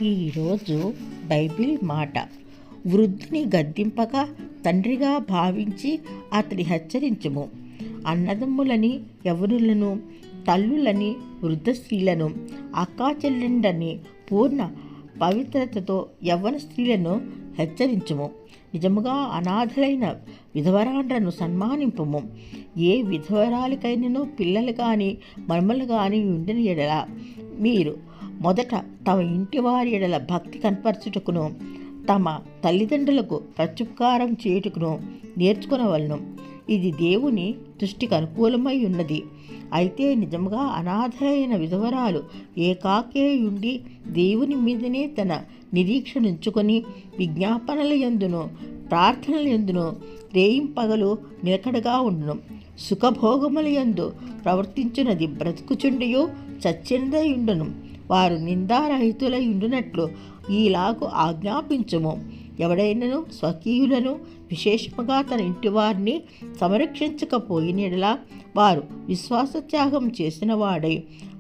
ఈరోజు బైబిల్ మాట, వృద్ధుని గద్దింపగా తండ్రిగా భావించి అతని హెచ్చరించుము. అన్నదమ్ములని యవనులను, తల్లులని వృద్ధ స్త్రీలను, అక్కా చెల్లెండని పూర్ణ పవిత్రతతో యవ్వన స్త్రీలను హెచ్చరించుము. నిజముగా అనాథలైన విధవరాండ్రను సన్మానింపము. ఏ విధవరాలికైనను పిల్లలు కానీ మర్మలు కానీ ఉండిన ఎడల మీరు మొదట తమ ఇంటి వారి ఎడల భక్తి కనపరచుటకును తమ తల్లిదండ్రులకు ప్రత్యుపకారం చేయుటకును నేర్చుకునవలను. ఇది దేవుని దృష్టికి అనుకూలమై ఉన్నది. అయితే నిజముగా అనాథలైన విధవరాలు ఏకాకే ఉండి దేవుని మీదనే తన నిరీక్షణ ఉంచుకొని విజ్ఞాపనల యందును ప్రార్థనల యందును రేయింపగలు నిలకడగా ఉండును. సుఖభోగముల యందు ప్రవర్తించున్నది బ్రతుకుచుండియో చచ్చినదై ఉండును. వారు నిందారహితులై ఉండునట్లు ఈలాగు ఆజ్ఞాపించుము. ఎవడైనను స్వకీయులను విశేషముగా తన ఇంటి వారిని సంరక్షించకపోయినలా వారు విశ్వాసత్యాగం చేసిన వాడై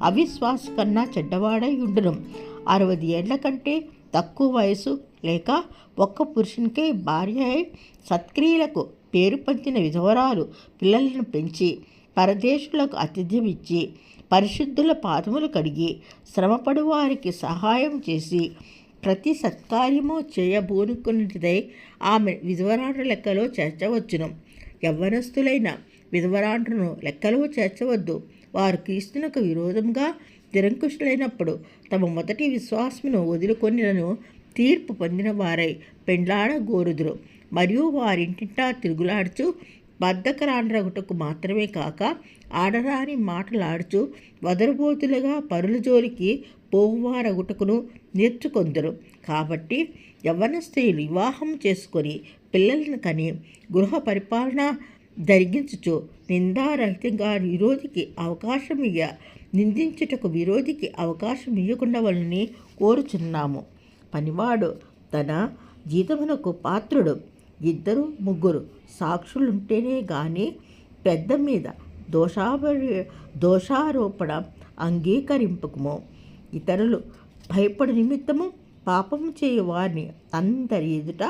అవిశ్వాస కన్నా చెడ్డవాడై ఉండును. 60 ఏళ్ల కంటే తక్కువ వయసు లేక ఒక్క పురుషునికే భార్య అయి సత్క్రియలకు పేరు పొందిన విధవరాలు పిల్లలను పెంచి పరదేశులకు ఆతిథ్యం ఇచ్చి పరిశుద్ధుల పాదములు కడిగి శ్రమపడు వారికి సహాయం చేసి ప్రతి సత్కార్యము చేయబూనుకున్నదై ఆమె విధవరాండ్ర లెక్కలో చేర్చవచ్చును. యవ్వనస్తులైన విధవరాండ్రను లెక్కలో చేర్చవద్దు. వారు క్రీస్తునకు విరోధంగా నిరంకుశులైనప్పుడు తమ మొదటి విశ్వాసమును వదులుకొనినను తీర్పు పొందిన వారై పెండ్లాడగోరుదురు. మరియు వారింటింటా తిరుగులాడుచు బద్ధకరాండ్రగుటకు మాత్రమే కాక ఆడరాని మాటలాడుచు వదరుబోతులుగా పరుల జోలికి పోవువారగుటకును నేర్చుకొందరు. కాబట్టి యవ్వన స్త్రీలు వివాహం చేసుకొని పిల్లలను కని గృహ పరిపాలన జరిగించుచు నిందారహితంగా నిందించుటకు విరోధికి అవకాశం ఇయ్యకుండవలని కోరుచున్నాము. పనివాడు తన జీతమునకు పాత్రుడు. 2-3 సాక్షులుంటేనే గాని పెద్ద మీద దోషారోపణ అంగీకరింపకము. ఇతరులు భయపడు నిమిత్తము పాపము చేయు వారిని అందరి ఎదుట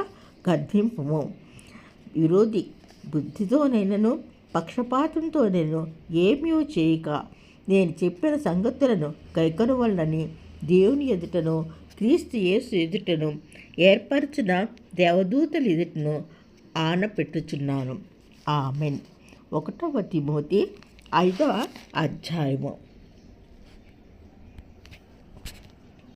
గద్దింపము. విరోధి బుద్ధితోనైనను పక్షపాతంతోనైనను ఏమీ చేయక నేను చెప్పిన సంగతులను కైకొనవలనని దేవుని ఎదుటను క్రీస్తు యేసు ఎదుటను ఏర్పరచిన దేవదూతల ఎదుటను ఆనపెట్టుచున్నాను. ఆమెన్. 1 తిమోతి 5వ అధ్యాయము.